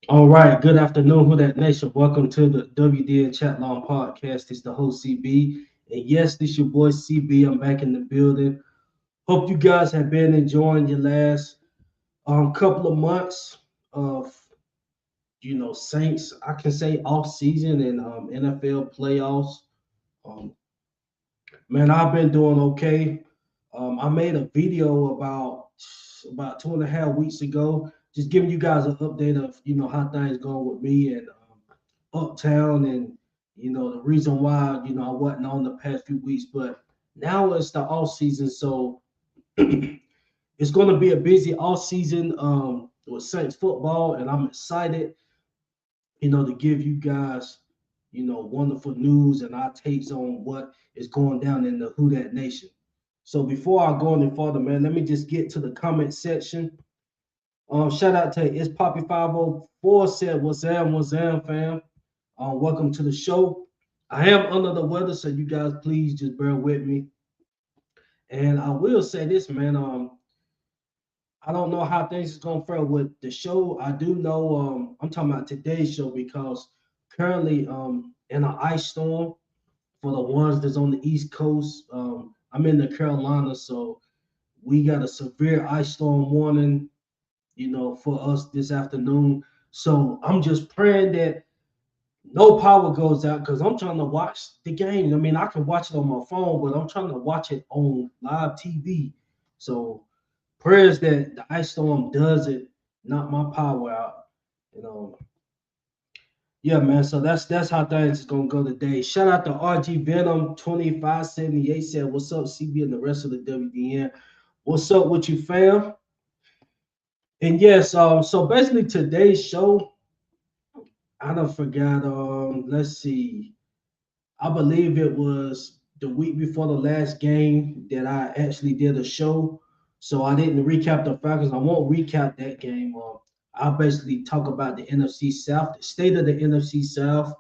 All right, good afternoon, Who That Nation. Welcome to the WDN Chatline podcast. It's the host CB, and yes, this your boy CB. I'm back in the building. Hope you guys have been enjoying your last couple of months of Saints. I can say off season and NFL playoffs. Um, Man, I've been doing okay. I made a video about 2.5 weeks ago, just giving you guys an update of how things going with me and Uptown, and the reason why I wasn't on the past few weeks. But now it's the off season, so it's going to be a busy off season with Saints football, and I'm excited, to give you guys, wonderful news and our takes on what is going down in the Who That Nation. So before I go any further, man, let me just get to the comment section. Shout out to It's Poppy 504 said, what's up, fam? Welcome to the show. I am under the weather, so you guys please just bear with me. And I will say this, man. I don't know how things is gonna fare with the show. I do know I'm talking about today's show because currently in an ice storm for the ones that's on the East Coast. I'm in the Carolinas, so we got a severe ice storm warning, for us this afternoon. So I'm just praying that no power goes out because I'm trying to watch the game. I mean, I can watch it on my phone, but I'm trying to watch it on live TV. So prayers that the ice storm does it, knock my power out. You know, yeah, man. So that's how things is gonna go today. Shout out to RG Venom 2578 said, "What's up, CB and the rest of the WDN? What's up with you, fam?" And yes, so basically today's show, I don't forgot. Let's see. I believe it was the week before the last game that I actually did a show. So I didn't recap the Falcons. I won't recap that game. I'll basically talk about the NFC South, the state of the NFC South,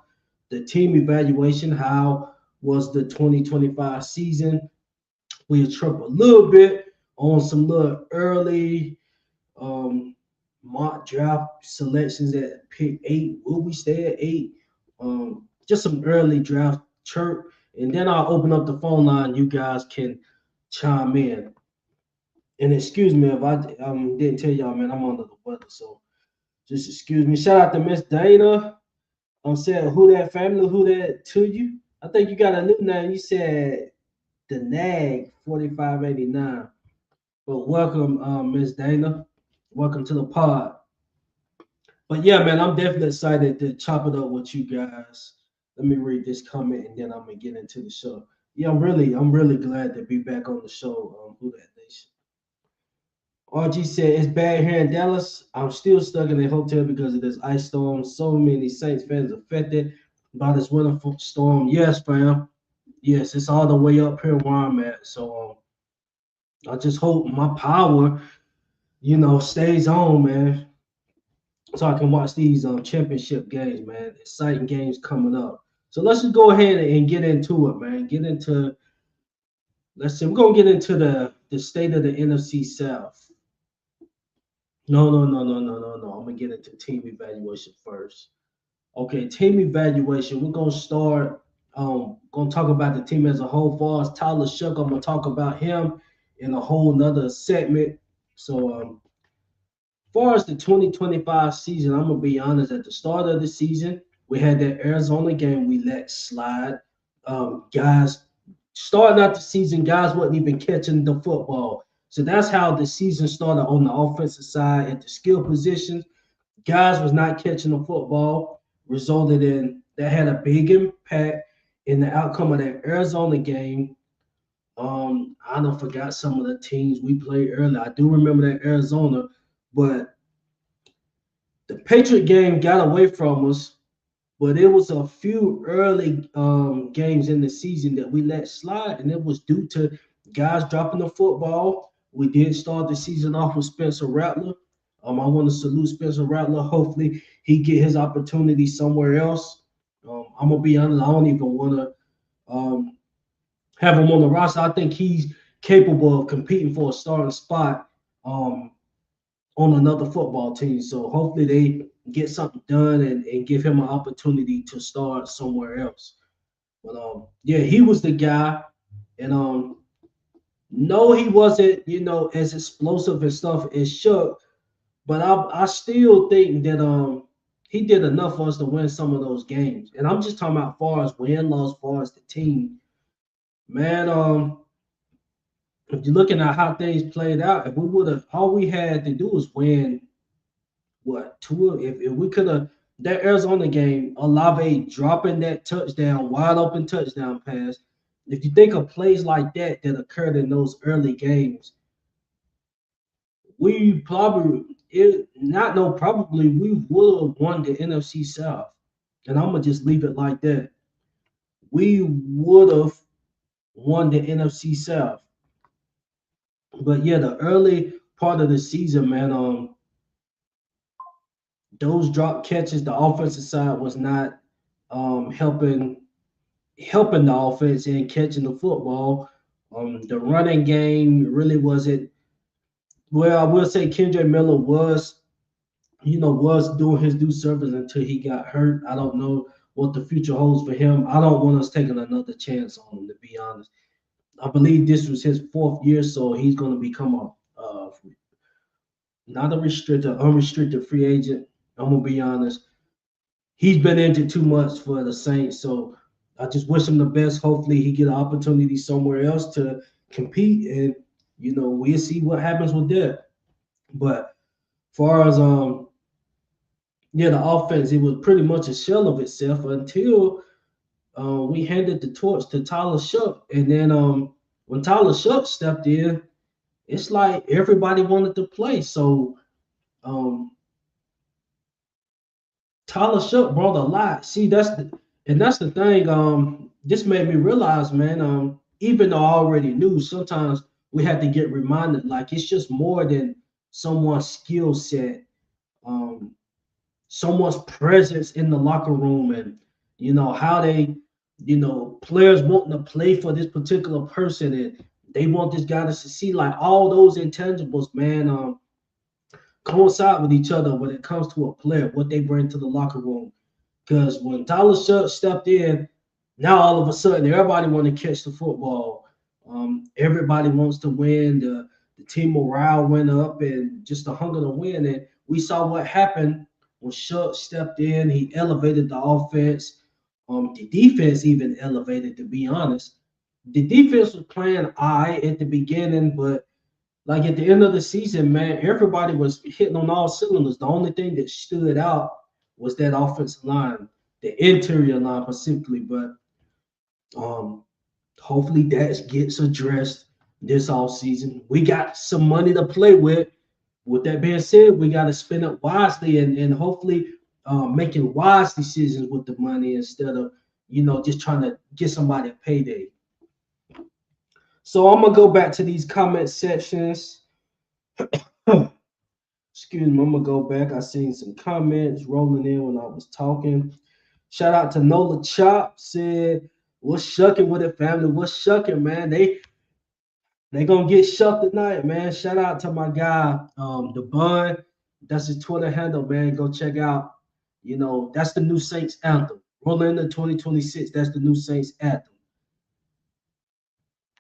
the team evaluation, how was the 2025 season. We'll trip a little bit on some little early um, mock draft selections at pick 8. Will we stay at 8? Just some early draft chirp, and then I'll open up the phone line. You guys can chime in. And excuse me if I didn't tell y'all, man, I'm under the weather, so just excuse me. Shout out to Miss Dana. I'm saying who that family, who that to you. I think you got a new name. You said the Nag 4589. But welcome, Miss Dana. Welcome to the pod. But yeah, man, I'm definitely excited to chop it up with you guys. Let me read this comment and then I'm gonna get into the show. Yeah, I'm really glad to be back on the show. Who that nation? RG said it's bad here in Dallas. I'm still stuck in a hotel because of this ice storm. So many Saints fans affected by this winter storm. Yes, fam. Yes, it's all the way up here where I'm at. So I just hope my power, stays on, man, so I can watch these championship games, man. Exciting games coming up. So let's just go ahead and get into it, man. Let's see, we're gonna get into the state of the NFC South. No, no, no, no, no, no, no. I'm gonna get into team evaluation first. Okay, team evaluation. We're gonna start. Gonna talk about the team as a whole. Far as Tyler Shook, I'm gonna talk about him in a whole nother segment. So far as the 2025 season, I'm gonna be honest. At the start of the season, we had that Arizona game we let slide. Guys, starting out the season, guys wasn't even catching the football. So that's how the season started on the offensive side at the skill positions. Guys was not catching the football, resulted in that had a big impact in the outcome of that Arizona game. I don't forgot some of the teams we played earlier. I do remember that Arizona, but the Patriot game got away from us, but it was a few early games in the season that we let slide, and it was due to guys dropping the football. We did start the season off with Spencer Rattler. I want to salute Spencer Rattler. Hopefully, he get his opportunity somewhere else. I'm gonna be honest. I don't even want to have him on the roster. I think he's capable of competing for a starting spot. Um, on another football team. So hopefully they, get something done and give him an opportunity to start somewhere else. But yeah, he was the guy. And no, he wasn't, as explosive and stuff as Shook, but I still think that he did enough for us to win some of those games. And I'm just talking about far as win loss, far as the team. Man, if you're looking at how things played out, if we would have all we had to do was win what two if we could have that Arizona game, Olave dropping that touchdown, wide open touchdown pass. If you think of plays like that that occurred in those early games, we probably it not no probably we would have won the NFC South. And I'm gonna just leave it like that. We would have won the NFC South. But yeah, the early part of the season, man, those drop catches, the offensive side was not helping the offense and catching the football. The running game really wasn't. Well, I will say Kendrick Miller was doing his due service until he got hurt. I don't know what the future holds for him. I don't want us taking another chance on him, to be honest. I believe this was his fourth year, so he's going to become not a restricted, unrestricted free agent. I'm gonna be honest. He's been injured too much for the Saints, so I just wish him the best. Hopefully, he get an opportunity somewhere else to compete, and we'll see what happens with that. But far as yeah, the offense, it was pretty much a shell of itself until we handed the torch to Tyler Shough, and then when Tyler Shough stepped in, it's like everybody wanted to play. So um, Tyler Shook brought a lot. See, that's the thing. This made me realize, man. Even though I already knew, sometimes we had to get reminded. Like it's just more than someone's skill set, um, someone's presence in the locker room, and how they, players wanting to play for this particular person, and they want this guy to succeed. Like all those intangibles, man. Coincide with each other when it comes to a player, what they bring to the locker room. Because when Tyler Shutt stepped in, now all of a sudden everybody want to catch the football. Everybody wants to win. The team morale went up and just the hunger to win. And we saw what happened when Shutt stepped in. He elevated the offense. The defense even elevated, to be honest. The defense was playing I at the beginning, but like at the end of the season, man, everybody was hitting on all cylinders. The only thing that stood out was that offensive line, the interior line specifically. But um, hopefully that gets addressed this off season. We got some money to play with. With that being said, we got to spend it wisely and hopefully making wise decisions with the money instead of just trying to get somebody a payday. So I'm gonna go back to these comment sections. Excuse me, I'm gonna go back. I seen some comments rolling in when I was talking. Shout out to Nola Chop said, "What's shucking with it, family? What's shucking, man? They gonna get shucked tonight, man." Shout out to my guy, the Bun. That's his Twitter handle, man. Go check out. That's the new Saints anthem. Rolling into 2026. That's the new Saints anthem.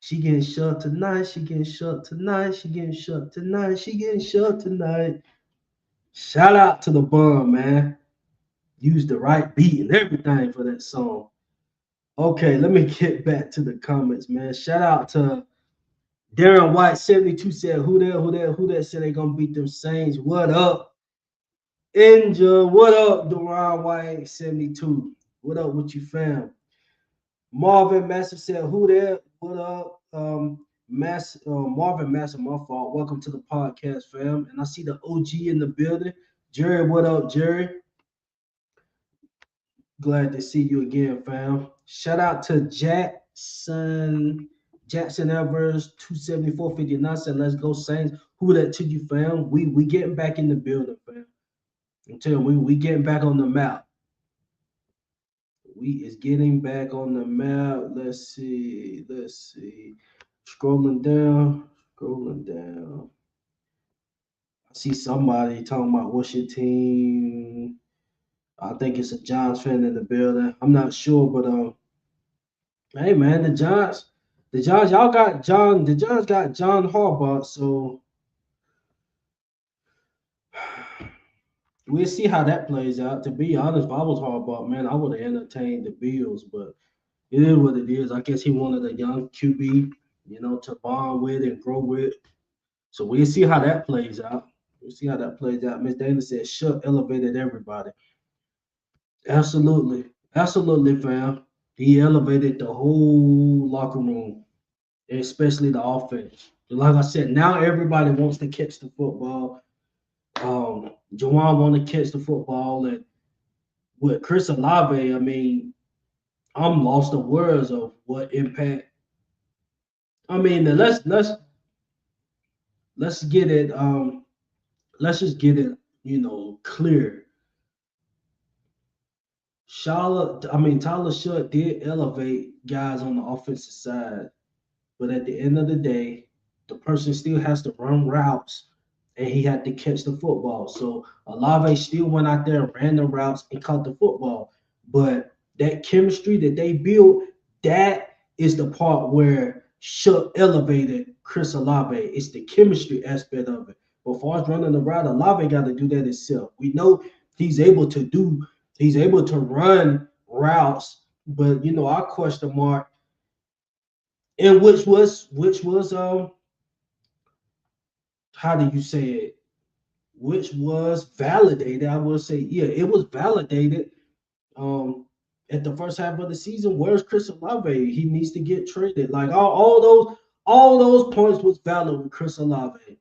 She getting shut tonight. She getting shut tonight. She getting shut tonight. She getting shut tonight. Shout out to the Bun, man. Use the right beat and everything for that song. Okay, let me get back to the comments, man. Shout out to Darren White 72 said, who that said they gonna beat them Saints? What up? Inja, what up, Deron White 72? What up with you, fam? Marvin Master said, who that? What up? Marvin Master, my fault. Welcome to the podcast, fam. And I see the OG in the building. Jerry, what up, Jerry? Glad to see you again, fam. Shout out to Jackson Evers 274.59 said, "Let's go Saints." Who that to you, fam? We getting back in the building, fam. I'm telling you, we getting back on the map. We is getting back on the map. Let's see. Let's see. Scrolling down. Scrolling down. see somebody talking about what's your team. I think it's a Giants fan in the building. I'm not sure, but hey man, the Giants, y'all got John. The Giants got John Harbaugh, so we'll see how that plays out. To be honest, if I was Harbaugh, man, I would have entertained the Bills, but it is what it is. I guess he wanted a young QB, to bond with and grow with. So we'll see how that plays out. We'll see how that plays out. Miss Dana said, "Shut elevated everybody." Absolutely, absolutely, fam. He elevated the whole locker room, especially the offense. Like I said, now everybody wants to catch the football. Jawan want to catch the football, and with Chris Olave, I mean, I'm lost of words of what impact. I mean, let's get it. Let's just get it. Clear. Charlotte. I mean, Tyler Shutt did elevate guys on the offensive side. But at the end of the day, the person still has to run routes and he had to catch the football. So Olave still went out there and ran the routes and caught the football. But that chemistry that they built, that is the part where Shook elevated Chris Olave. It's the chemistry aspect of it. But as far as running the route, Olave got to do that himself. We know he's able to run routes, but our question mark and which was how do you say it, which was validated. I will say, yeah, it was validated um at the first half of the season. Where's Chris Olave? He needs to get traded. Like all those points was valid with Chris Olave.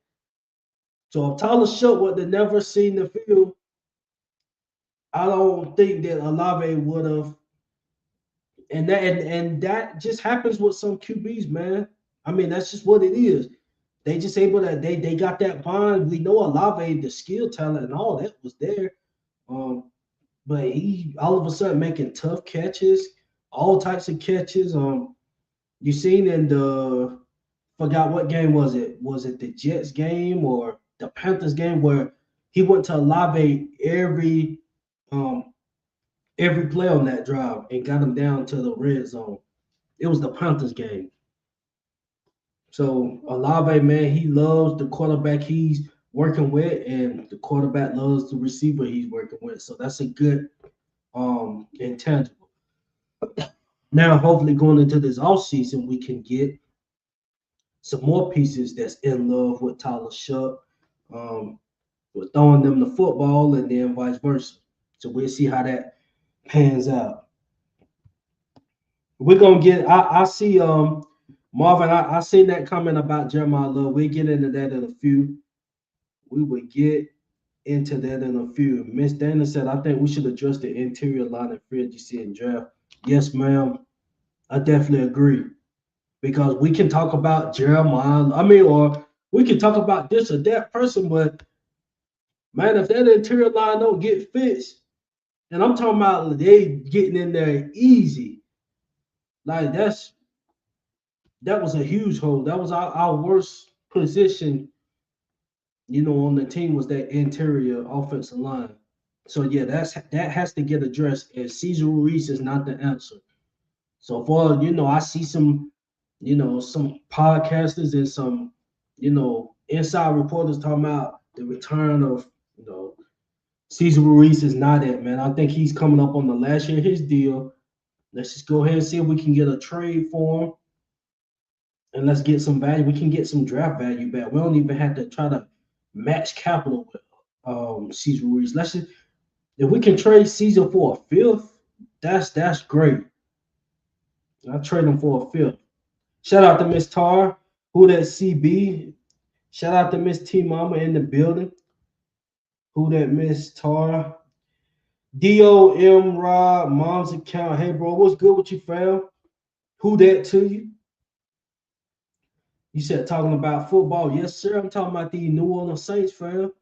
So if Tyler Shutt would have never seen the field, I don't think that Olave would have. And that just happens with some QBs, man. I mean, that's just what it is. They just able to they got that bond. We know Olave, the skill talent and all that was there. Um, but he all of a sudden making tough catches, all types of catches. You seen in the forgot what game was it? Was it the Jets game or the Panthers game where he went to Olave um every play on that drive and got him down to the red zone. It was the Panthers game. So Olave, man, he loves the quarterback he's working with, and the quarterback loves the receiver he's working with. So that's a good intangible. Now, hopefully, going into this offseason, we can get some more pieces that's in love with Tyler Shuck. We're throwing them the football and then vice versa. So we'll see how that pans out. We're gonna get I see Marvin, I seen that comment about Jeremiah Love. We'll get into that in a few. We would get into that in a few. Miss Dana said, I think we should address the interior line of free agency and draft. Yes, ma'am. I definitely agree. Because we can talk about Jeremiah, I mean, or we can talk about this or that person, but man, if that interior line don't get fixed, and I'm talking about they getting in there easy, like that was a huge hole. That was our worst position, on the team was that interior offensive line. So yeah, that has to get addressed. And Cesar Ruiz is not the answer. So far, I see some podcasters and some, inside reporters talking about the return of, Cesar Ruiz is not it, man. I think he's coming up on the last year of his deal. Let's just go ahead and see if we can get a trade for him, and let's get some value. We can get some draft value back. We don't even have to try to match capital with Cesar Ruiz. Let's just if we can trade Caesar for a fifth, that's great. I trade him for a fifth. Shout out to Miss Tar, who that CB. Shout out to Miss T Mama in the building. Who that Miss Tar? DOM Rob, mom's account. Hey bro, what's good with you, fam? Who that to you? You said talking about football. Yes, sir. I'm talking about the New Orleans Saints, fam.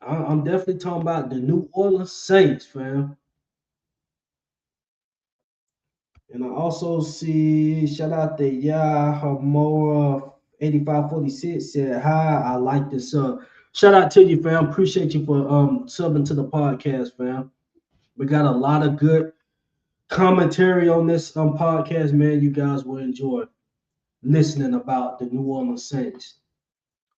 I'm definitely talking about the New Orleans Saints, fam. And I also see shout out to Yahamora 8546 said hi. I like this. Shout out to you, fam. Appreciate you for subbing to the podcast, fam. We got a lot of good commentary on this podcast, man. You guys will enjoy listening about the New Orleans Saints.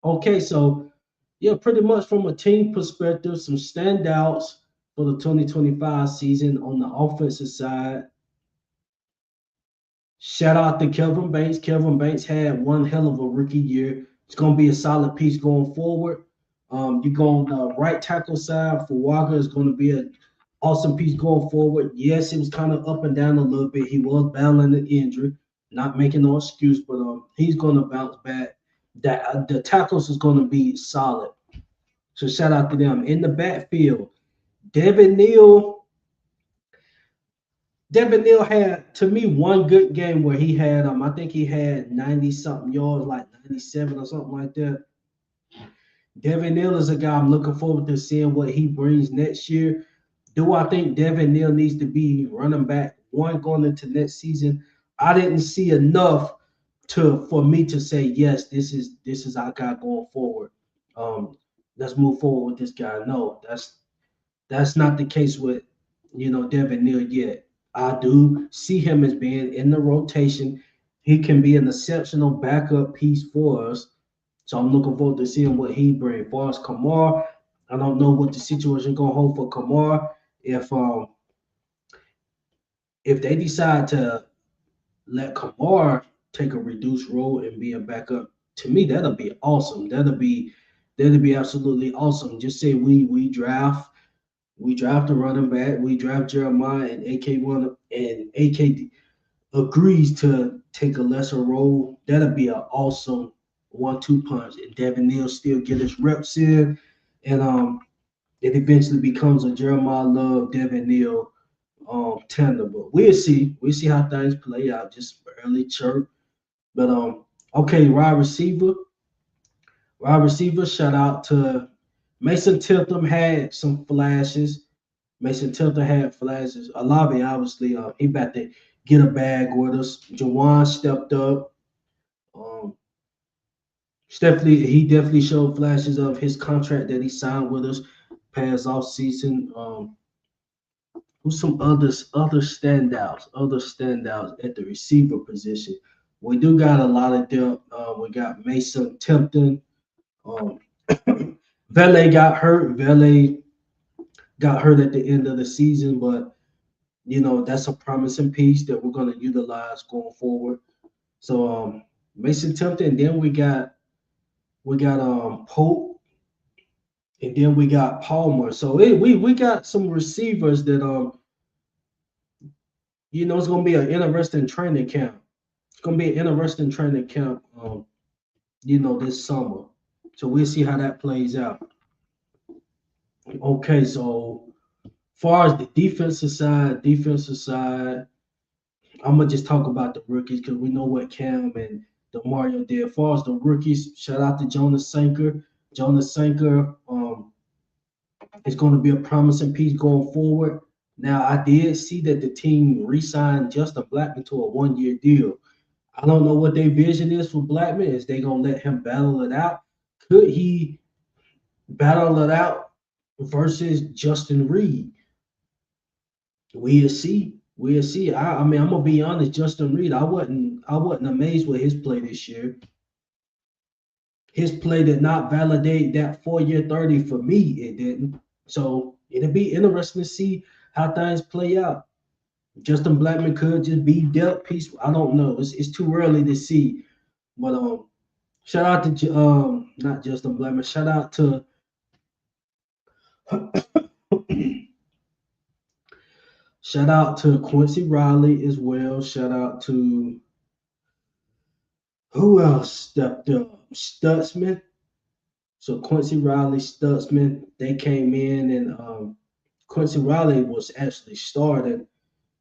Okay, so yeah, pretty much from a team perspective, some standouts for the 2025 season on the offensive side. Shout out to Kelvin Banks. Kelvin Banks had one hell of a rookie year. It's going to be a solid piece going forward. You go on the right tackle side for Walker. It's going to be an awesome piece going forward. Yes, it was kind of up and down a little bit. He was battling an injury, not making no excuse, but he's going to bounce back. That the tackles is going to be solid. So shout out to them in the backfield. Devin Neal Devin Neal had to me one good game where he had I think he had 90 something yards, like 97 or something like that. Devin Neal is a guy I'm looking forward to seeing what he brings next year. Do I think Devin Neal needs to be running back one going into next season? I didn't see enough to for me to say yes, this is our guy going forward. Um, let's move forward with this guy. No, that's not the case with Devin Neal yet. I do see him as being in the rotation. He can be an exceptional backup piece for us. So I'm looking forward to seeing what he brings. As far as Kamar, I don't know what the situation gonna hold for Kamar. If they decide to let Kamar take a reduced role and be a backup, to me that'll be awesome. That'll be absolutely awesome. Just say we draft a running back. We draft Jeremiah and AK agrees to take a lesser role. That'll be an awesome 1-2 punch. And Devin Neal still get his reps in, and it eventually becomes a Jeremiah Love Devin Neal tandem. But we'll see. We'll see how things play out. Just early chirp. But okay, wide receiver. Shout out to Mason Tiltham had some flashes. Mason Tilton had flashes. Olave, obviously, he about to get a bag with us. Jawan stepped up. Um, he definitely showed flashes of his contract that he signed with us past off season. Who's some other standouts at the receiver position? We do got a lot of depth. We got Mason Tipton. Um, Vele got hurt. Vele got hurt at the end of the season, but that's a promising piece that we're going to utilize going forward. So Mason Tempton, and then we got Pope, and then we got Palmer. So we got some receivers that it's going to be an interesting training camp. It's going to be an interesting training camp this summer. So we'll see how that plays out. Okay, so far as the defensive side, I'm gonna just talk about the rookies because we know what Cam and Mario did. As far as the rookies, shout out to Jonas Sanker. Jonas Sanker is going to be a promising piece going forward. Now, I did see that the team re-signed Justin Blackman to a one-year deal. I don't know what their vision is for Blackman. Is they gonna let him battle it out? Could he battle it out versus Justin Reed? We'll see. We'll see. I mean, I'm gonna be honest. Justin Reed, I wasn't amazed with his play this year. His play did not validate that 4-year 30 for me. It didn't. So it'll be interesting to see how things play out. Justin Blackman could just be depth piece. I don't know. It's too early to see. But shout out to not Justin Blackman. Shout out to shout out to Quincy Riley as well. Shout out to who else stepped up? Stutzman. So Quincy Riley, Stutzman, they came in, and Quincy Riley was actually starting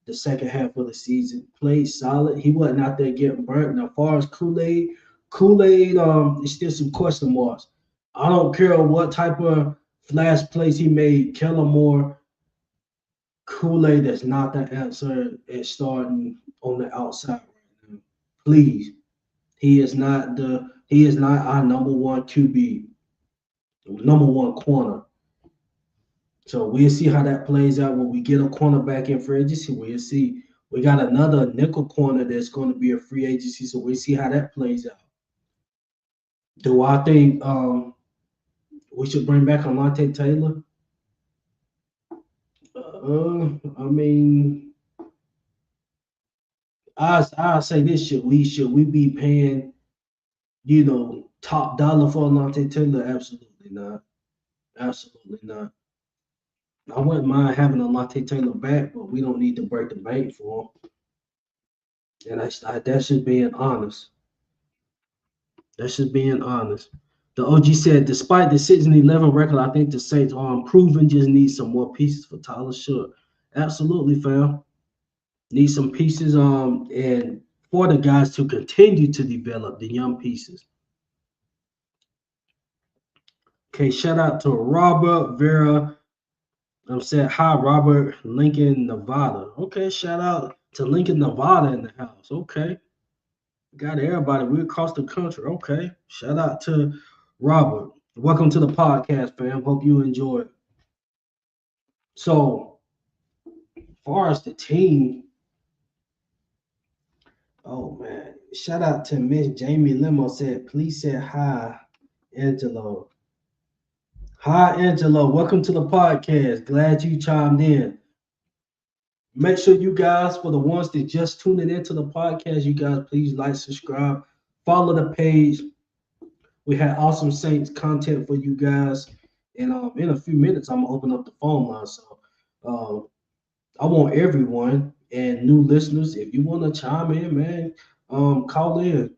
the second half of the season. Played solid. He wasn't out there getting burnt. Now, as far as Kool-Aid, is still some question marks. I don't care what type of flash plays he made. Kellen Moore, Kool-Aid is not the answer at starting on the outside right now. Please, he is not our number one QB. number one corner. So we'll see how that plays out when we get a cornerback in free agency. We'll see. We got another nickel corner that's going to be a free agency, so we'll see how that plays out. Do I think we should bring back Alante Taylor? I mean, I say this: should we be paying top dollar for Alante Taylor? Absolutely not. Absolutely not. I wouldn't mind having Alante Taylor back, but we don't need to break the bank for him. And that's just being honest. That's just being honest. The OG said, despite the 6-11 record, I think the Saints are improving. Just need some more pieces for Tyler Shook. Absolutely, fam. Need some pieces. And for the guys to continue to develop the young pieces. Okay, shout out to Robert Vera. I'm saying hi, Robert Lincoln, Nevada. Okay, shout out to Lincoln, Nevada in the house. Okay, got everybody. We're across the country. Okay, shout out to Robert. Welcome to the podcast, fam. Hope you enjoy it. So, far as the team, oh man, shout out to Miss Jamie Limo said, please say hi, Angelo. Hi, Angelo. Welcome to the podcast. Glad you chimed in. Make sure you guys, for the ones that just tuning into the podcast, you guys please like, subscribe, follow the page. We had awesome Saints content for you guys. And in a few minutes, I'm gonna open up the phone line. So um, I want everyone and new listeners, if you want to chime in, man, call in.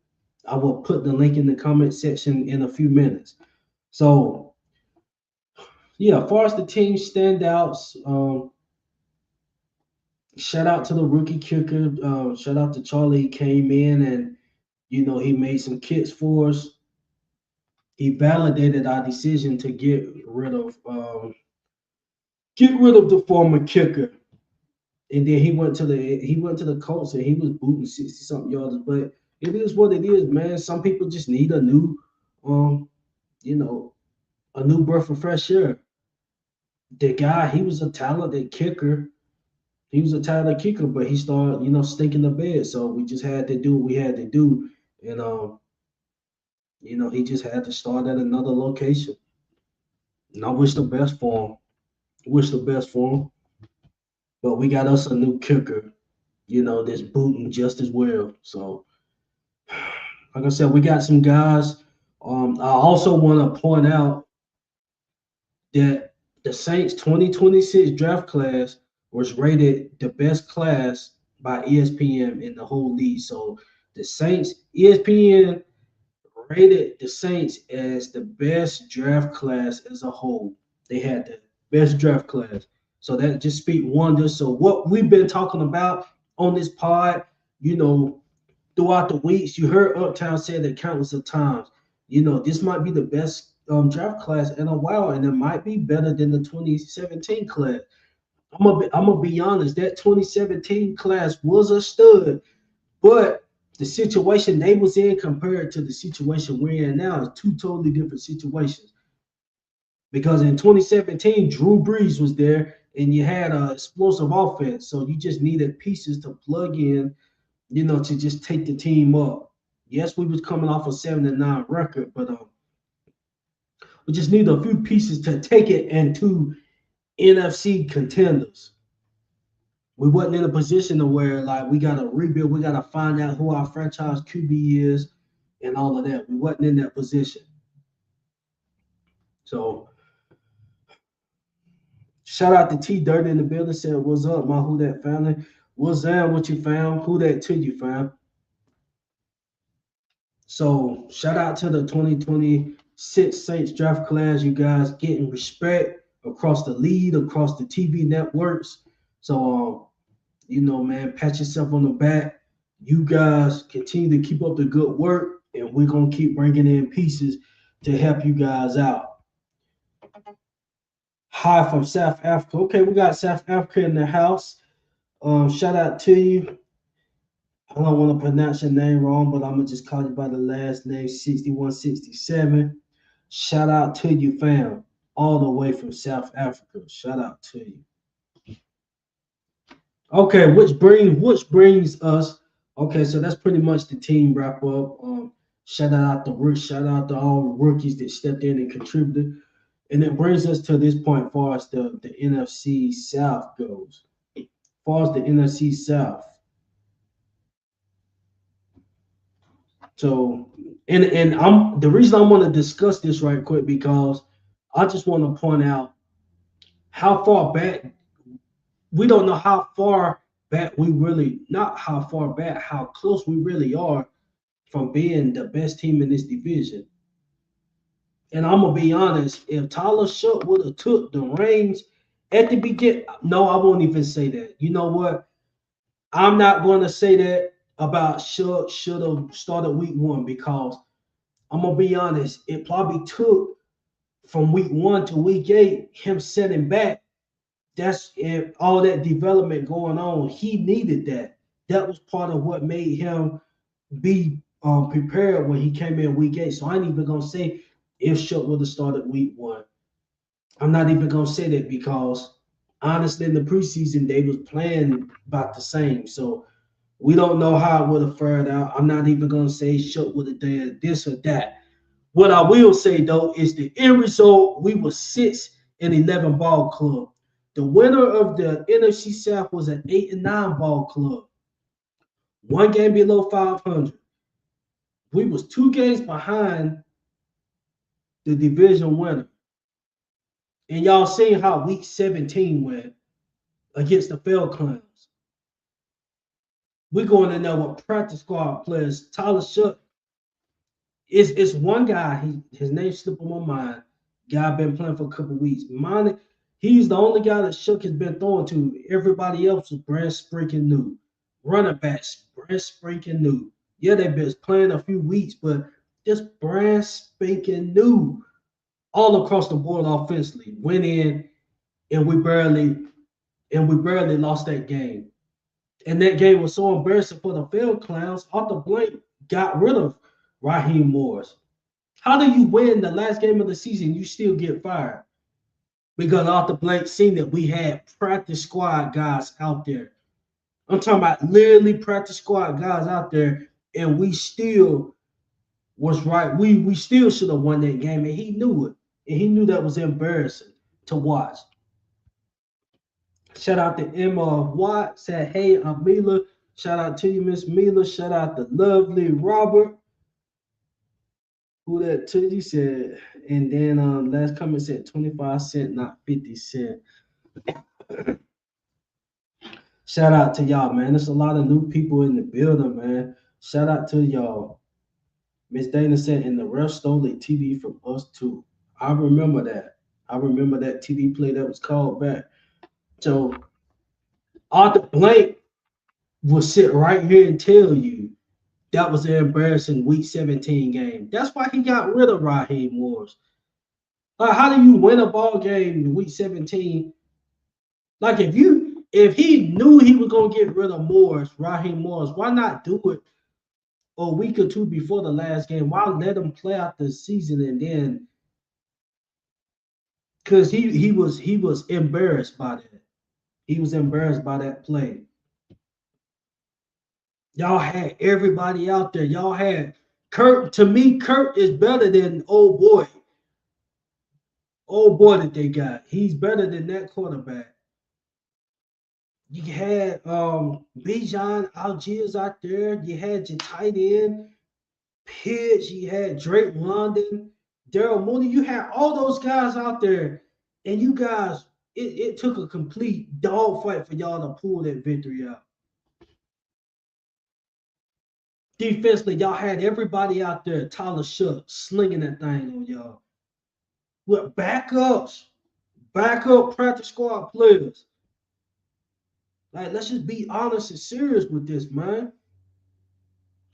I will put the link in the comment section in a few minutes. So yeah, as far as the team standouts, shout out to the rookie kicker. Shout out to Charlie. He came in and he made some kicks for us. He validated our decision to get rid of the former kicker. And then he went to the Colts and he was booting 60 something yards. But it is what it is, man. Some people just need um, you know, a new breath of fresh air. The guy, he was a talented kicker. He was a talented kicker, but he started, stinking the bed. So we just had to do what we had to do. And he just had to start at another location. And I wish the best for him. Wish the best for him. But we got us a new kicker, that's booting just as well. So like I said, we got some guys. I also want to point out that the Saints 2026 draft class was rated the best class by ESPN in the whole league. So the Saints, ESPN rated the Saints as the best draft class as a whole. They had the best draft class. So that just speak wonders. So what we've been talking about on this pod, you know, throughout the weeks. You heard Uptown say that countless of times. This might be the best draft class in a while, and it might be better than the 2017 class. I'm gonna be honest. That 2017 class was a stud, but the situation they was in compared to the situation we're in now is two totally different situations. Because in 2017, Drew Brees was there, and you had an explosive offense, so you just needed pieces to plug in to just take the team up. Yes, we was coming off a 7-9 record, but we just need a few pieces to take it into NFC contenders. We wasn't in a position to where like we gotta rebuild, we gotta find out who our franchise QB is and all of that. We wasn't in that position. So shout out to T Dirt in the building said, what's up, my who that family? What's that what you found? Who that to you, fam? So shout out to the 2026 Saints draft class. You guys getting respect across the lead, across the TV networks. So man, pat yourself on the back. You guys continue to keep up the good work, and we're gonna keep bringing in pieces to help you guys out. Hi from South Africa. Okay, we got South Africa in the house. Shout out to you. I don't want to pronounce your name wrong, but I'm gonna just call you by the last name 6167. Shout out to you, fam, all the way from South Africa. Shout out to you. Okay, which brings us. Okay, so that's pretty much the team wrap up. Shout out to all the rookies that stepped in and contributed, and it brings us to this point, as far as the NFC South goes. As far as the NFC South, so and I'm the reason I want to discuss this right quick because I just want to point out how far back we don't know how far back we really not how far back how close we really are from being the best team in this division. And I'm gonna be honest, if Tyler Shook would have took the reins at the beginning, no, I won't even say that. You know what? I'm not gonna say that about Shook should have started week 1 because I'm gonna be honest, it probably took from week 1 to week 8 him setting back. That's if all that development going on. He needed that. That was part of what made him be prepared when he came in week 8. So I ain't even gonna say if Shook would have started week 1. I'm not even gonna say that because honestly, in the preseason they was playing about the same. So we don't know how it would have fared out. I'm not even gonna say Shook would have done this or that. What I will say though is the end result. We were 6-11 ball club. The winner of the NFC South was an 8-9 ball club. One game below 500. We was 2 games behind the division winner. And y'all seen how week 17 went against the Falcons. We're going in there with practice squad players. Tyler Shook is one guy. His name slipped on my mind. Guy been playing for a couple weeks. He's the only guy that Shook has been throwing to. Everybody else is brand spanking new. Running backs, brand spanking new. Yeah, they've been playing a few weeks, but just brand spanking new all across the board offensively. Went in and we barely lost that game. And that game was so embarrassing for the field clowns. Arthur Blank got rid of Raheem Morris. How do you win the last game of the season? You still get fired because Arthur Blank seen that we had practice squad guys out there. I'm talking about literally practice squad guys out there, and we still was right. We still should have won that game, and he knew it, and he knew that was embarrassing to watch. Shout out to Emma Watt. Said, hey, I'm Mila. Shout out to you, Miss Mila. Shout out to lovely Robert. Who that to you said. And then last comment said 25 cent, not 50 cent. Shout out to y'all, man. There's a lot of new people in the building, man. Shout out to y'all. Miss Dana said, and the ref stole a TD from us too. I remember that. I remember that TD play that was called back. So Arthur Blank will sit right here and tell you that was an embarrassing week 17 game. That's why he got rid of Raheem Morris. Like, how do you win a ball game in week 17? Like, if he knew he was gonna get rid of Raheem Morris, why not do it a week or two before the last game? Why let him play out the season and then because he was embarrassed by that. He was embarrassed by that play. Y'all had everybody out there. Y'all had Kurt. To me, Kurt is better than old boy. Old boy that they got. He's better than that quarterback. You had Bijan Algiers out there. You had your tight end, Pitch. You had Drake London, Daryl Mooney. You had all those guys out there. And you guys, it took a complete dogfight for y'all to pull that victory out. Defensively, y'all had everybody out there, Tyler Shook, slinging that thing on y'all. With backup practice squad players. Like, let's just be honest and serious with this, man.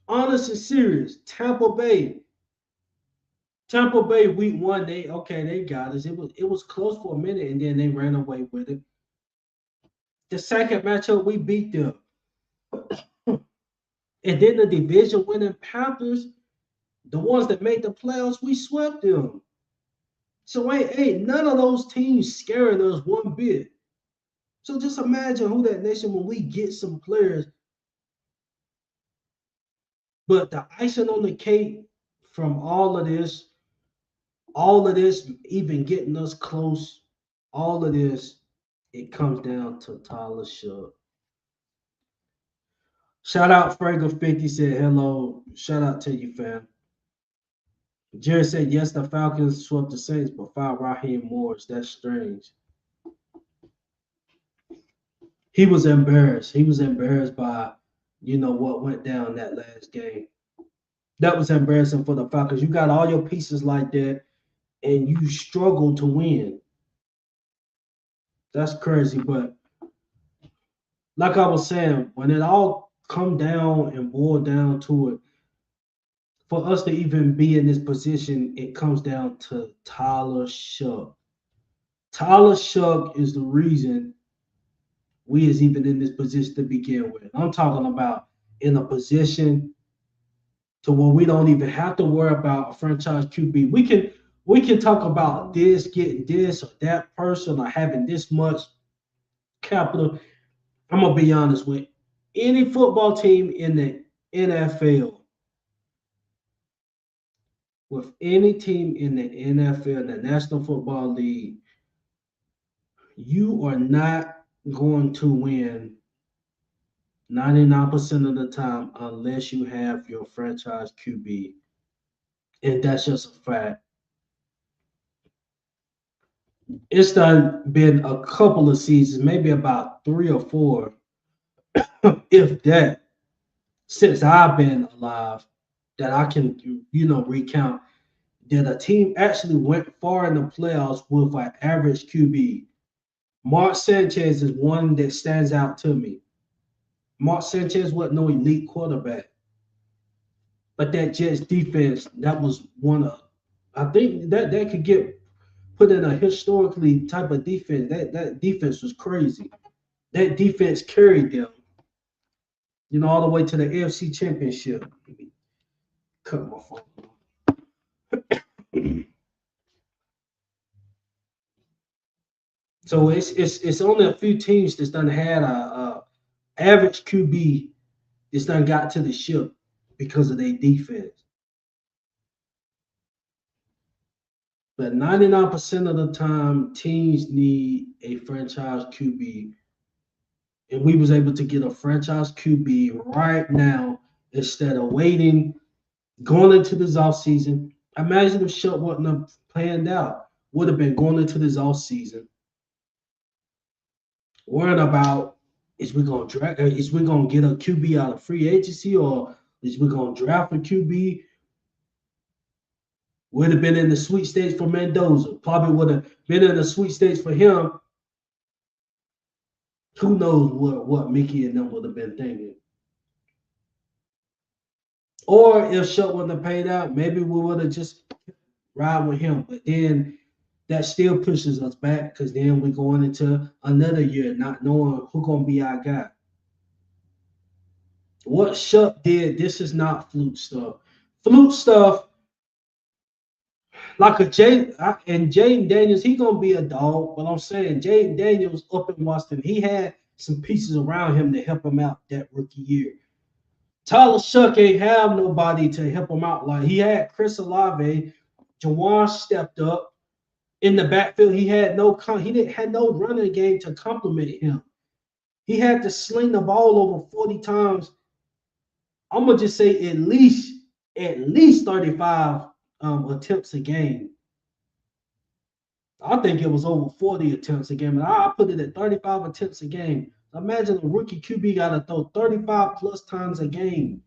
Honest and serious. Tampa Bay week 1, they got us. It was close for a minute and then they ran away with it. The second matchup, we beat them. And then the division winning Panthers, the ones that made the playoffs, we swept them. So ain't none of those teams scaring us one bit. So just imagine who that nation when we get some players. But the icing on the cake from all of this, even getting us close, all of this, it comes down to Tyler Shook. Shout out Frager 50 said hello. Shout out to you, fam. Jerry said yes, the Falcons swept the Saints, but fired Raheem Morris. That's strange. He was embarrassed. He was embarrassed by, what went down that last game. That was embarrassing for the Falcons. You got all your pieces like that, and you struggle to win. That's crazy. But like I was saying, when it all come down and boil down to it, for us to even be in this position, it comes down to Tyler Shough. Tyler Shough is the reason we is even in this position to begin with. I'm talking about in a position to where we don't even have to worry about a franchise QB. We can talk about this, getting this or that person or having this much capital. I'm gonna be honest with any football team in the NFL, with any team in the NFL, the National Football League, you are not going to win 99% of the time unless you have your franchise QB. And that's just a fact. It's done been a couple of seasons, maybe about 3 or 4, if that, since I've been alive, that I can, recount that a team actually went far in the playoffs with an average QB. Mark Sanchez is one that stands out to me. Mark Sanchez wasn't no elite quarterback, but that Jets defense, that was one of, I think that could get put in a historically type of defense. That defense was crazy. That defense carried them, all the way to the AFC Championship. Let me cut my phone. So it's only a few teams that's done had a average QB that's done got to the ship because of their defense. But 99% of the time, teams need a franchise QB, and we was able to get a franchise QB right now instead of waiting going into this offseason. Imagine if Shutt wouldn't have planned out. Would have been going into this offseason worried about is we gonna get a QB out of free agency or is we gonna draft a QB? Would have been in the sweet states for Mendoza. Probably would have been in the sweet states for him. Who knows what Mickey and them would have been thinking? Or if Shutt wouldn't have paid out, maybe we would have just ride with him. But then that still pushes us back because then we're going into another year not knowing who gonna be our guy. What Shuck did, this is not fluke stuff. Fluke stuff, like a and Jaden Daniels, he gonna be a dog. But I'm saying Jaden Daniels up in Washington, he had some pieces around him to help him out that rookie year. Tyler Shuck ain't have nobody to help him out. Like he had Chris Olave, Jawan stepped up in the backfield. He didn't had no running game to complement him. He had to sling the ball over 40 times. I'm gonna just say at least 35 attempts a game. I think it was over 40 attempts a game, and I put it at 35 attempts a game. Imagine a rookie QB got to throw 35 plus times a game.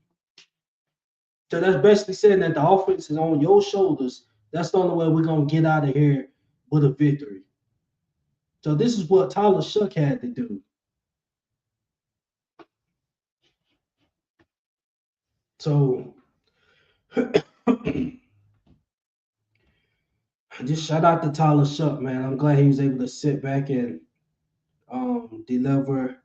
So that's basically saying that the offense is on your shoulders. That's the only way we're gonna get out of here with a victory. So this is what Tyler Shuck had to do. So just shout out to Tyler Shuck, man. I'm glad he was able to sit back and deliver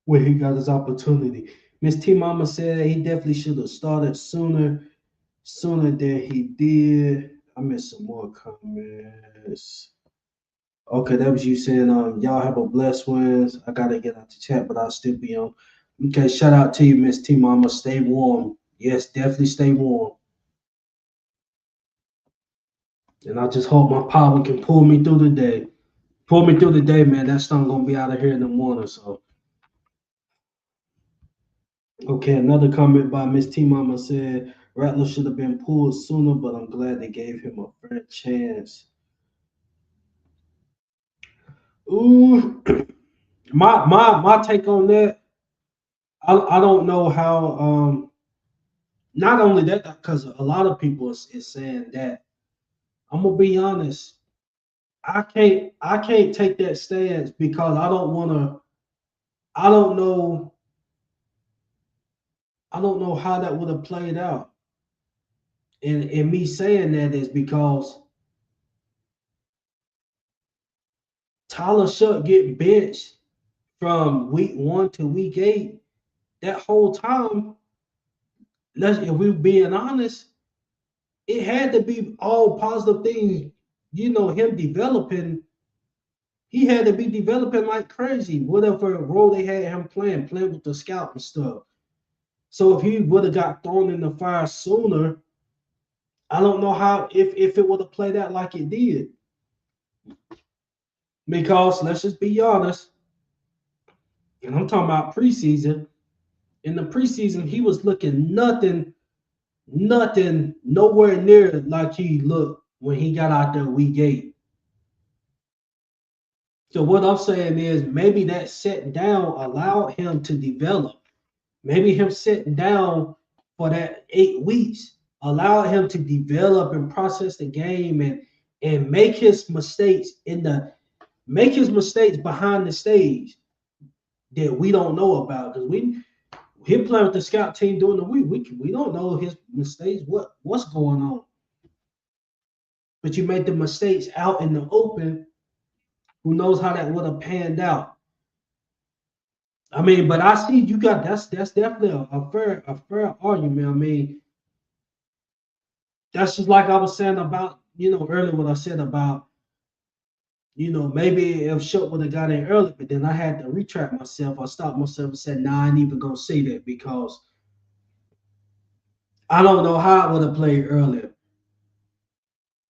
where he got his opportunity. Miss T Mama said he definitely should have started sooner than he did. I missed some more comments. Okay, that was you saying, y'all have a blessed ones. I gotta get out the chat, but I'll still be on. Okay, shout out to you, Miss T Mama. Stay warm. Yes, definitely stay warm. And I just hope my power can pull me through the day. Pull me through the day, man. That storm gonna be out of here in the morning. So, okay, another comment by Miss T Mama said Rattler should have been pulled sooner, but I'm glad they gave him a fair chance. Ooh, my take on that. I don't know how. Not only that, because a lot of people is saying that. I'm gonna be honest. I can't take that stance because I don't want to. I don't know. I don't know how that would have played out. And me saying that is because Tyler Shuck get benched from week 1 to week 8. That whole time, if we're being honest, it had to be all positive things. Him developing, he had to be developing like crazy. Whatever role they had him playing with the scout and stuff. So if he would have got thrown in the fire sooner, I don't know how if it would have played out like it did. Because let's just be honest, and I'm talking about preseason. In the preseason, he was looking nothing, nowhere near like he looked when he got out there week 8. So what I'm saying is maybe that sitting down allowed him to develop. Maybe him sitting down for that 8 weeks allowed him to develop and process the game and make his mistakes behind the stage that we don't know about because him playing with the scout team during the week we don't know his mistakes what's going on, but you make the mistakes out in the open. Who knows how that would have panned out? I mean, but I see you got that's definitely a fair argument. I mean, that's just like I was saying about earlier what I said about maybe if Shook would have got in early, but then I had to retract myself. I stopped myself and said, "Nah, I ain't even gonna say that because I don't know how I would have played earlier."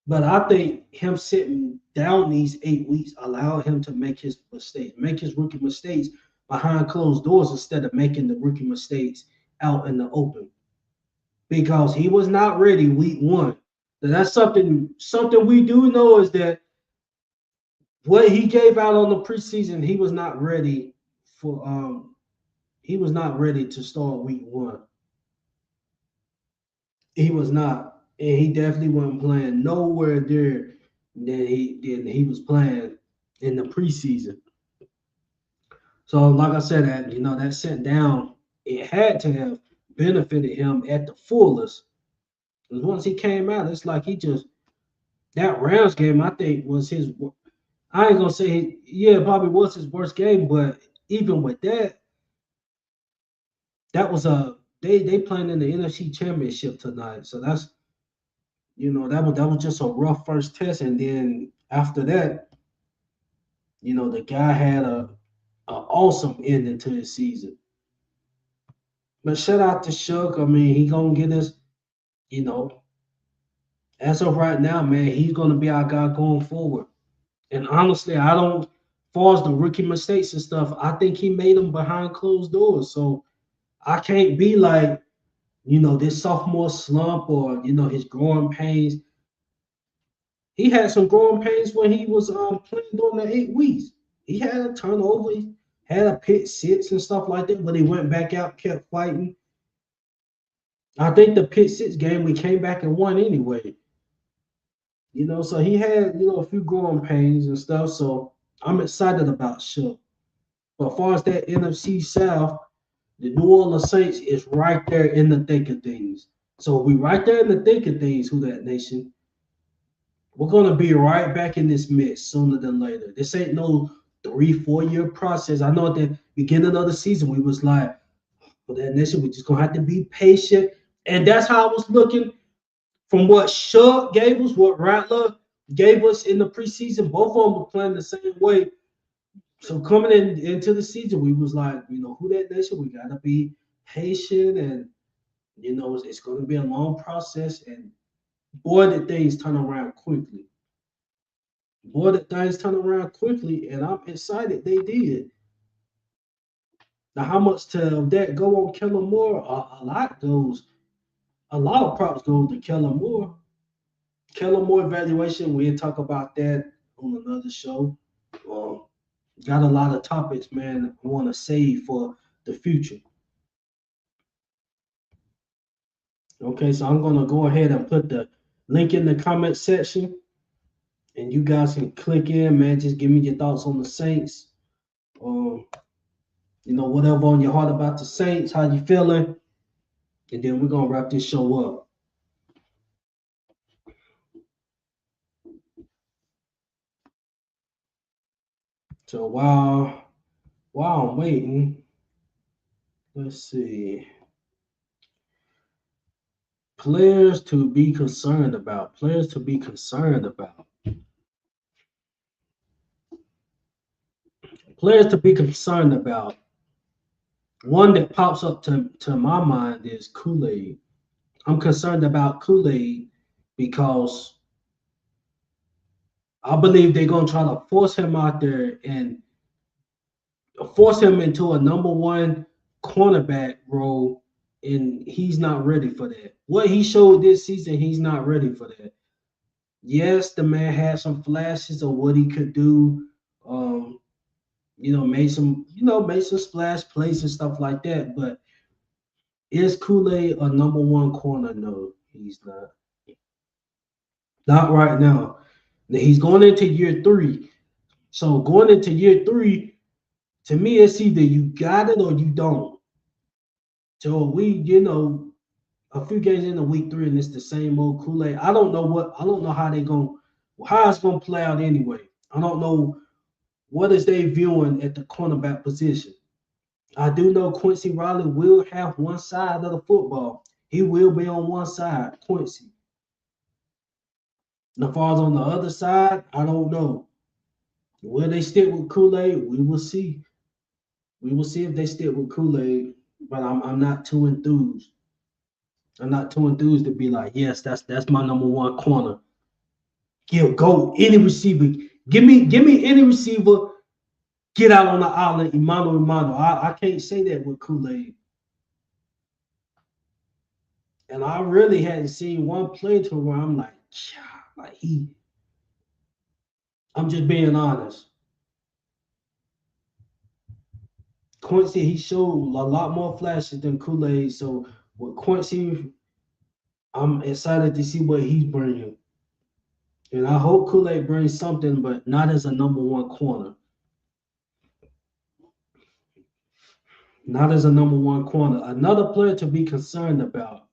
But I think him sitting down these 8 weeks allowed him to make his rookie mistakes behind closed doors instead of making the rookie mistakes out in the open because he was not ready week 1. So that's something we do know is that what he gave out on the preseason, for he was not ready to start week 1. He was not, and he definitely wasn't playing nowhere there than he was playing in the preseason. So, like I said, that sent down, it had to have benefited him at the fullest. Because once he came out, it's like that Rams game. I think was his. I ain't gonna say yeah, it probably was his worst game, but even with that, that was they playing in the NFC Championship tonight. So that was just a rough first test, and then after that, the guy had a awesome ending to his season. But shout out to Shook. I mean, he gonna get us, you know, as of right now, man, he's gonna be our guy going forward. And honestly, I don't, as far as the rookie mistakes and stuff, I think he made them behind closed doors. So I can't be like, this sophomore slump or his growing pains. He had some growing pains when he was playing during the 8 weeks. He had a turnover, he had a pick six and stuff like that, but he went back out, kept fighting. I think the pick six game we came back and won anyway. So he had a few growing pains and stuff. So I'm excited about Shook. But as far as that NFC South, the New Orleans Saints is right there in the thick of things. So we right there in the thick of things, who that nation. We're gonna be right back in this mix sooner than later. This ain't no 3, 4 year process. I know at the beginning of the season we was like, for that nation, we're just gonna have to be patient. And that's how I was looking from what Shug gave us, what Rattler gave us in the preseason, both of them were playing the same way. So coming into the season, we was like, who that nation, we gotta be patient, and it's going to be a long process. And boy, did things turn around quickly. Boy, did things turn around quickly, and I'm excited they did. Now, how much to that go on Kellen Moore? A lot of props go to Kellen Moore. Kellen Moore evaluation, we'll talk about that on another show. Um, got a lot of topics, man, I want to save for the future. Okay, so I'm going to go ahead and put the link in the comment section, and you guys can click in, man. Just give me your thoughts on the Saints. Um, whatever on your heart about the Saints, how you feeling, and then we're gonna wrap this show up. So while I'm waiting, let's see. Players to be concerned about. Players to be concerned about. Players to be concerned about. One that pops up to my mind is Kool-Aid. I'm concerned about Kool-Aid because I believe they're gonna try to force him out there and force him into a number one cornerback role, and he's not ready for that. What he showed this season, he's not ready for that. Yes, the man had some flashes of what he could do. Um, made some splash plays and stuff like that. But is Kool-Aid a number one corner? No, he's not. Not right now. Now he's going into year three. So going into year three, to me, it's either you got it or you don't. So a few games in the week three, and it's the same old Kool-Aid. I don't know how it's gonna play out anyway. I don't know what is they viewing at the cornerback position. I do know Quincy Riley will have one side of the football. He will be on one side, Quincy. And as far as on the other side, I don't know. Will they stick with Kool-Aid? We will see. We will see if they stick with Kool-Aid. But I'm not too enthused. I'm not too enthused to be like, yes, that's my number one corner. Go any receiver. Give me any receiver. Get out on the island, Imano. I can't say that with Kool-Aid. And I really hadn't seen one play to where I'm like, like I'm just being honest. Quincy, he showed a lot more flashes than Kool-Aid. So with Quincy, I'm excited to see what he's bringing. And I hope Kool-Aid brings something, but not as a number one corner. Not as a number one corner. Another player to be concerned about.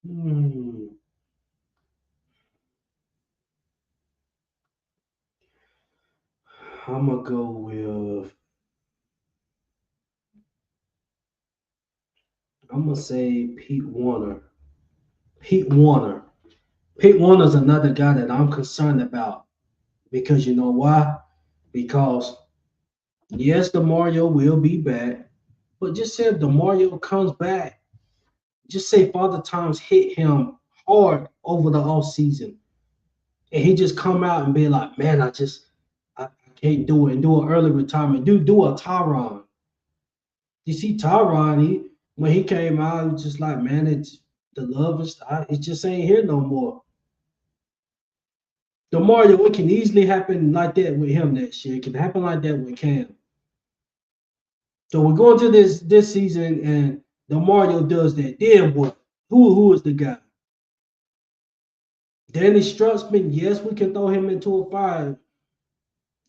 Hmm, I'm gonna go with. I'm gonna say Pete Warner. Pete Warner. Pete Warner's another guy that I'm concerned about because you know why? Because yes, the Mario will be back, but just say if the Mario comes back, just say Father Times hit him hard over the off season, and he just come out and be like, man, I can't do it, and do an early retirement. Do a Tyron. You see Tyron, when he came out, he was just like, man, the love is it just ain't here no more. The Mario, it can easily happen like that with him next year. It can happen like that with Cam. So we're going to this season, and the Mario does that. Then what? Who is the guy? Danny Strutzman, yes, we can throw him into a fire.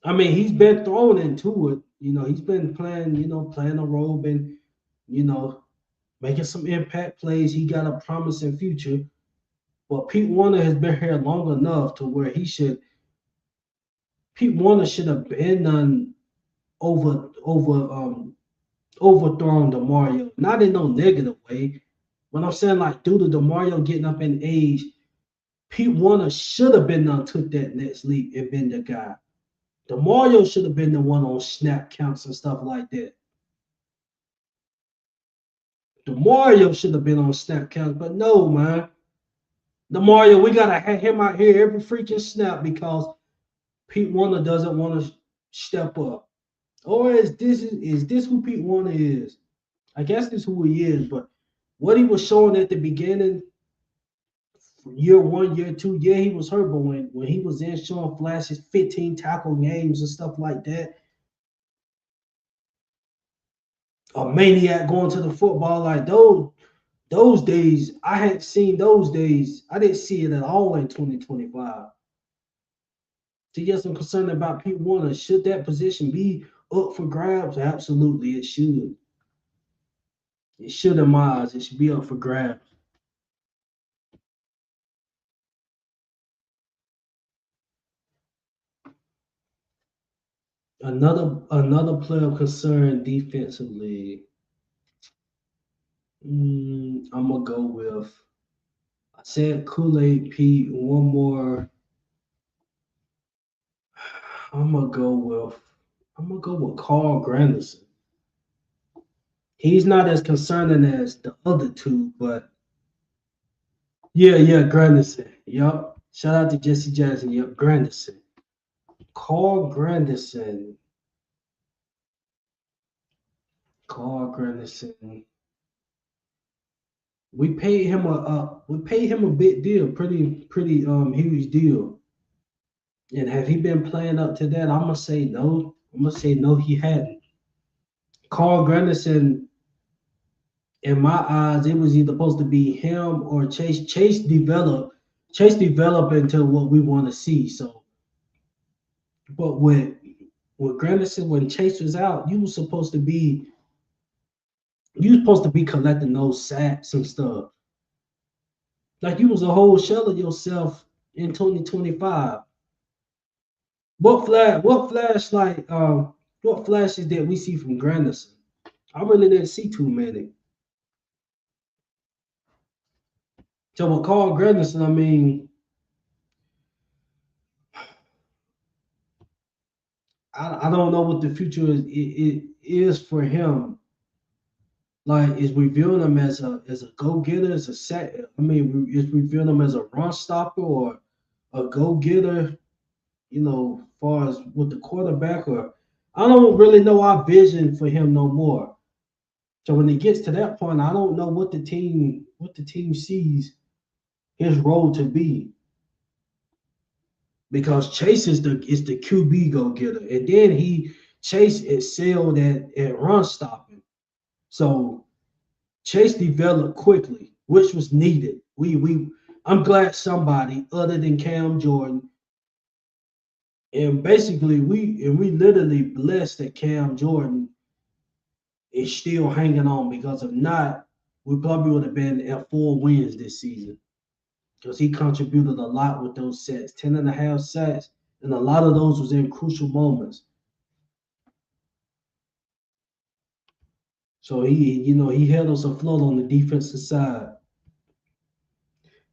I mean, he's been thrown into it. He's been playing, playing a role, been, you know, making some impact plays. He got a promising future. But Pete Warner has been here long enough to where Pete Warner should have been done over overthrown to Mario. Not in no negative way. When I'm saying like due to DeMario getting up in age, Pete Warner should have been done took that next leap and been the guy. DeMario should have been the one on snap counts and stuff like that. DeMario should have been on snap counts, but no, man. DeMario, we gotta have him out here every freaking snap because Pete Warner doesn't want to step up. Or is this who Pete Warner is? I guess this is who he is, but what he was showing at the beginning, year one, year two, yeah, he was hurt, but when he was in showing flashes, 15 tackle games and stuff like that, a maniac going to the football like those days, I hadn't seen those days. I didn't see it at all in 2025. So yes, I'm concerned about Pete Warner. Should that position be up for grabs? Absolutely, it should. It should in my eyes. It should be up for grabs. Another player of concern defensively. I'm gonna go with. I said Kool-Aid Pete. One more. I'm gonna go with. I'm gonna go with Carl Granderson. He's not as concerning as the other two, but yeah, Granderson. Yup. Shout out to Jesse Jackson. Yup, Granderson. Carl Granderson. Carl Granderson. We paid him a big deal, pretty huge deal. And have he been playing up to that? I'm gonna say no. I'm gonna say no, he hadn't. Carl Granderson, in my eyes, it was either supposed to be him or Chase. Chase developed into what we want to see. So, but with Granderson, when Chase was out, you was supposed to be collecting those sacks and stuff. Like you was a whole shell of yourself in 2025. What flashes did we see from Granderson? I really didn't see too many. So with Carl Granderson, I mean, I don't know what the future it is for him. Like, is we viewing him as a go getter, as a set? I mean, is we viewing him as a run stopper or a go getter? Far as with the quarterback, or I don't really know our vision for him no more. So when it gets to that point, I don't know what the team sees his role to be, because Chase is the QB go getter, and then Chase excelled at run stopping. So Chase developed quickly, which was needed. We I'm glad somebody other than Cam Jordan, and basically we literally blessed that Cam Jordan is still hanging on, because if not, we probably would have been at 4 wins this season, because he contributed a lot with those sacks, 10 and a half sacks, and a lot of those was in crucial moments. So he held us afloat on the defensive side.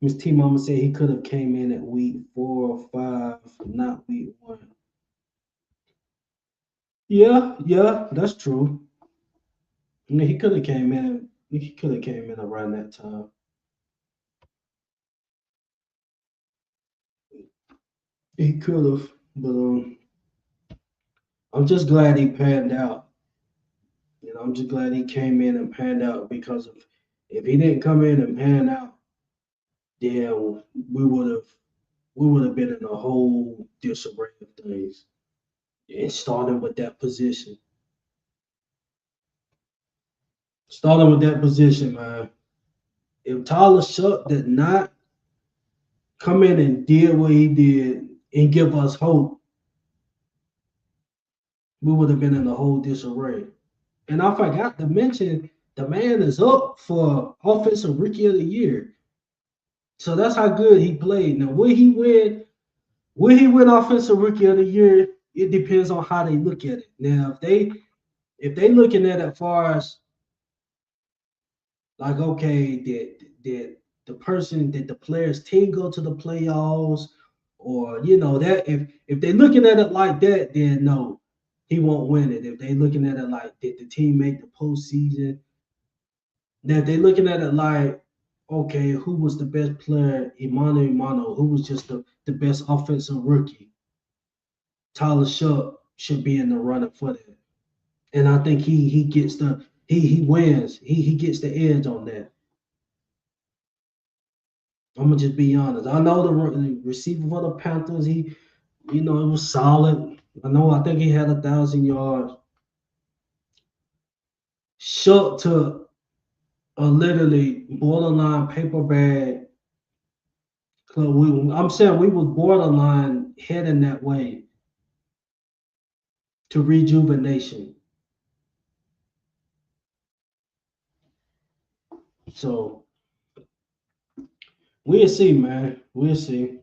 Miss T Mama said he could have came in at week 4 or 5, not week 1. Yeah, that's true. I mean, he could have came in. He could have came in around that time. He could have, but I'm just glad he panned out. I'm just glad he came in and panned out, because if he didn't come in and pan out, then we would have been in a whole disarray of things. And starting with that position, man. If Tyler Shuck did not come in and did what he did and give us hope, we would have been in a whole disarray. And I forgot to mention, the man is up for offensive rookie of the year. So that's how good he played. Now, will he win offensive rookie of the year? It depends on how they look at it. Now, if they looking at it as far as Like, okay, did the players team go to the playoffs, or that if they're looking at it like that, then no, he won't win it. If they looking at it like did the team make the postseason, now if they're looking at it like, okay, who was the best player, Imano, who was just the best offensive rookie, Tyler Shuck should be in the running for that. And I think he gets he wins. He gets the edge on that. I'm gonna just be honest. I know the receiver for the Panthers. It was solid. I think he had 1,000 yards. Shut to a literally borderline paper bag. I'm saying we was borderline heading that way to rejuvenation. So we'll see, man. We'll see.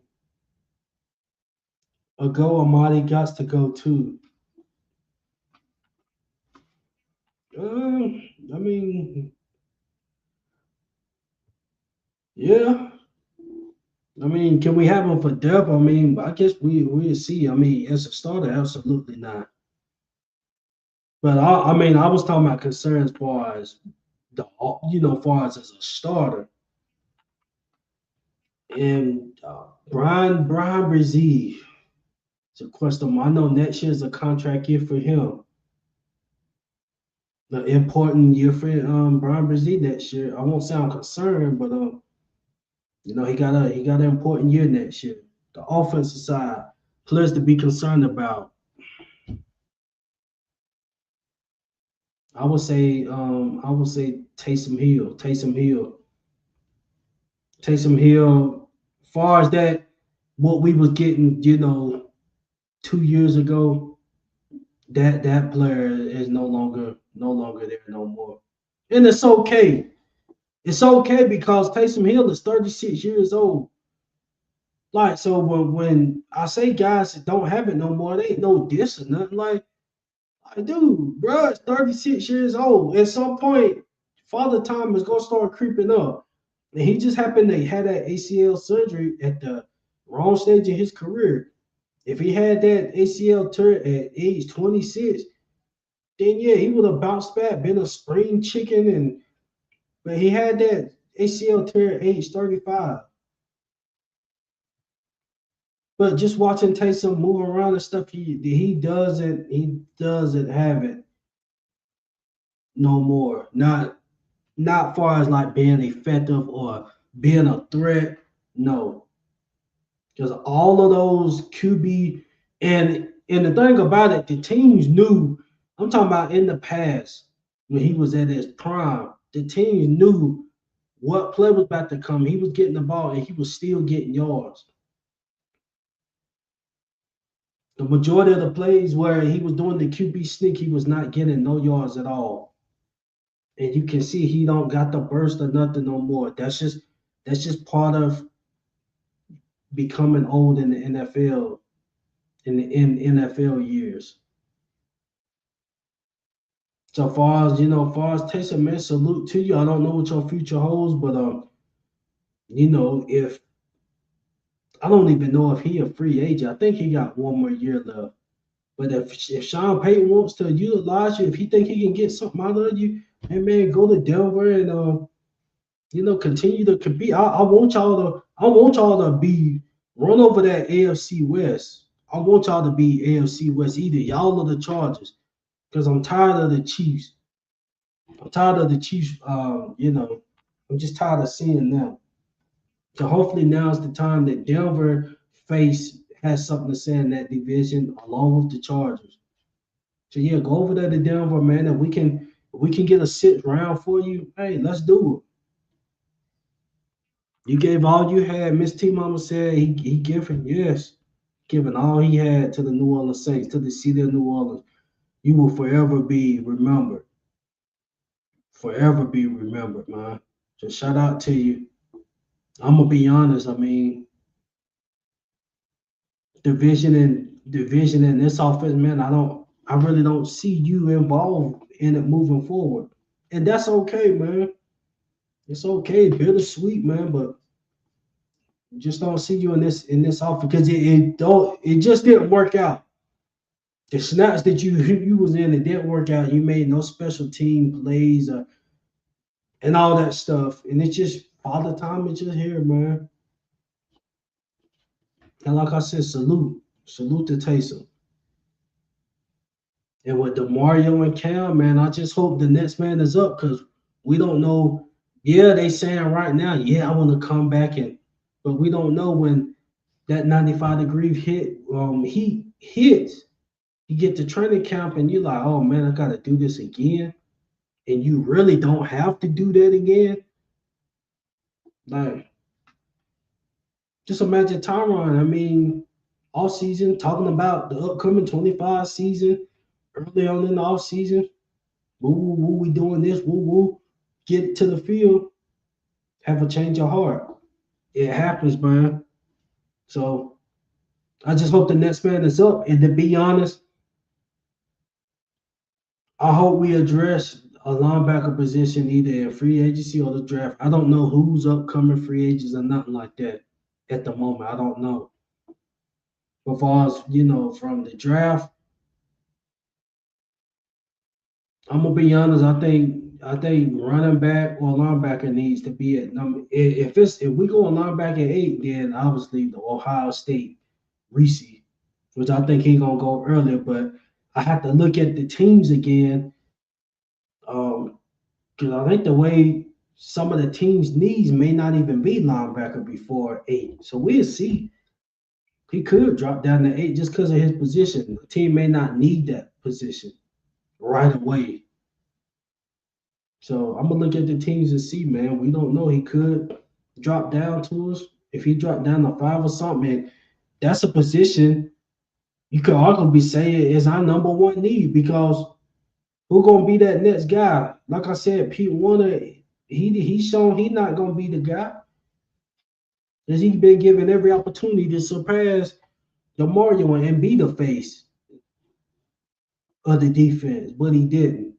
A go Amadi got to go too. I mean, yeah. I mean, can we have him for depth? I mean, I guess we'll see. I mean, as a starter, absolutely not. But I mean, I was talking about concerns as far as far as a starter. And Brian Brzee, it's a question. I know next year is a contract year for him. The important year for Brian Brzee next year. I won't sound concerned, but he got an important year next year. The offensive side, players to be concerned about. I would say Taysom Hill. Far as that, what we was getting, 2 years ago, that player is no longer there no more, and it's okay. It's okay because Taysom Hill is 36 years old. Like, so when I say guys that don't have it no more, they ain't no diss or nothing. Like, dude, bro, it's 36 years old. At some point, father time is gonna start creeping up. And he just happened to have that ACL surgery at the wrong stage of his career. If he had that ACL tear at age 26, then yeah, he would have bounced back, been a spring chicken, but he had that ACL tear at age 35. But just watching Taysom move around and stuff, he doesn't have it no more. Not far as like being effective or being a threat. No, because all of those QB and the thing about it, the teams knew. I'm talking about in the past when he was at his prime. The teams knew what play was about to come. He was getting the ball and he was still getting yards. The majority of the plays where he was doing the QB sneak, he was not getting no yards at all. And you can see he don't got the burst or nothing no more. That's just part of becoming old in the NFL in NFL years. So far as Taysom, man, salute to you. I don't know what your future holds, but if I don't even know if he a free agent. I think he got one more year left. But if Sean Payton wants to utilize you, if he think he can get something out of you, hey man, go to Denver and continue to compete. I want y'all to be run over that AFC West. I want y'all to be AFC West either y'all or the Chargers because I'm tired of the Chiefs. I'm tired of the Chiefs. I'm just tired of seeing them. So hopefully now's the time that Denver face has something to say in that division along with the Chargers. So yeah, go over there to Denver, man, and we can get a sixth round for you. Hey, let's do it. You gave all you had. Miss T Mama said he giving, yes, giving all he had to the New Orleans Saints, to the city of New Orleans. You will forever be remembered. Forever be remembered, man. So shout out to you. I'm gonna be honest. I mean, division and this offense, man. I really don't see you involved in it moving forward, and that's okay, man. It's okay, bittersweet, man, but just don't see you in this offer because it just didn't work out. The snaps that you was in, it didn't work out. You made no special team plays and all that stuff, and it's just father time is just here, man. And like I said, salute to Taysom. And with Demario and Cam, man, I just hope the next man is up because we don't know. Yeah, they saying right now, yeah, I want to come back but we don't know when that 95-degree heat hits. You get to training camp and you're like, oh man, I gotta do this again. And you really don't have to do that again. Like, just imagine Tyron. I mean, all season talking about the upcoming 25 season, early on in the off season. Woo, woo, woo, we doing this, woo, woo. Get to the field, have a change of heart. It happens, man. So I just hope the next man is up. And to be honest, I hope we address a linebacker position either in free agency or the draft. I don't know who's upcoming free agents or nothing like that at the moment. I don't know. But far as from the draft, I'm gonna be honest. I think running back or linebacker needs to be at number. If we go on linebacker 8, then obviously the Ohio State Reese, which I think he gonna go earlier. But I have to look at the teams again. Because I think the way some of the teams' needs may not even be linebacker before 8. So we'll see. He could drop down to 8 just because of his position. The team may not need that position right away. So I'm gonna look at the teams and see, man. We don't know. He could drop down to us. If he dropped down to 5 or something, and that's a position you could arguably say is our number one need because who gonna be that next guy? Like I said, Pete Warner, he's shown he's not gonna be the guy. As he's been given every opportunity to surpass Mario and be the face of the defense, but he didn't.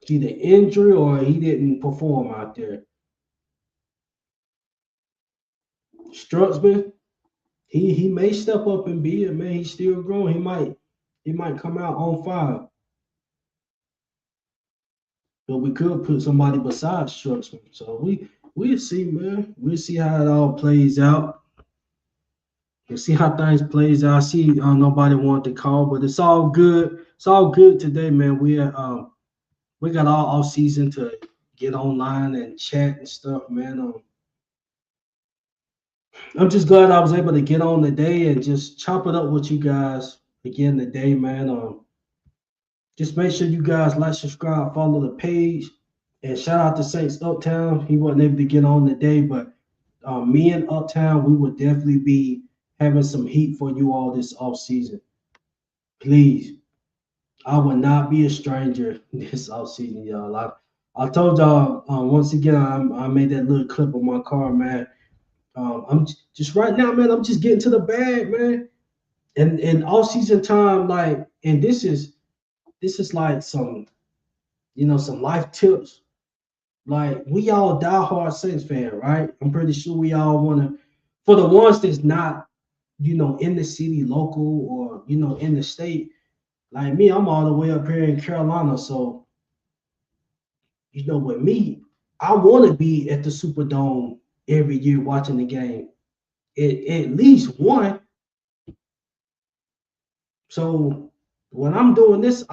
Either injury or he didn't perform out there. Strutzman, he may step up and be it, man. He's still growing. He might come out on fire. But we could put somebody beside Strutzman. So we'll see, man. We'll see how it all plays out. We'll see how things plays out. I see nobody wanted to call, but it's all good. It's all good today, man. We got all season to get online and chat and stuff, man. I'm just glad I was able to get on today and just chop it up with you guys again today, man. Just make sure you guys like, subscribe, follow the page, and shout out to Saints Uptown. He wasn't able to get on today, but me and Uptown, we would definitely be having some heat for you all this off season. Please, I will not be a stranger this off season, y'all. I told y'all once again, I made that little clip of my car, man. I'm just right now, man. I'm just getting to the bag, man. And all season time, like, and this is like some life tips. Like we all diehard Saints fan, right? I'm pretty sure we all wanna. For the ones that's not, in the city, local, or in the state, like me, I'm all the way up here in Carolina, so with me, I want to be at the Superdome every year watching the game, at least one. So when I'm doing this,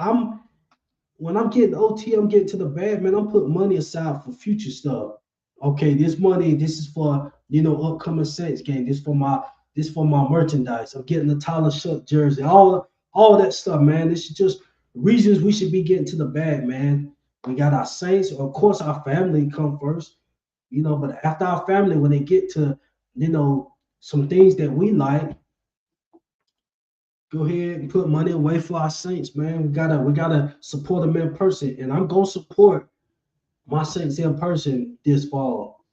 when I'm getting OT, I'm getting to the bag, man. I'm putting money aside for future stuff. Okay, this money, this is for upcoming Saints game. This for my merchandise. I'm getting the Tyler Shuck jersey, all that stuff, man. This is just reasons we should be getting to the bag, man. We got our Saints, of course, our family come first, but after our family, when they get to some things that we like, go ahead and put money away for our Saints, man. We gotta support them in person, and I'm gonna support my Saints in person this fall.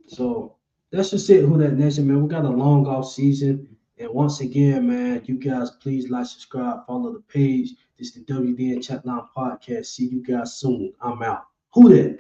So that's just it. Who that nation, man? We got a long off season, and once again, man, you guys please like, subscribe, follow the page. This is the WDN Chatline podcast. See you guys soon. I'm out. Who that?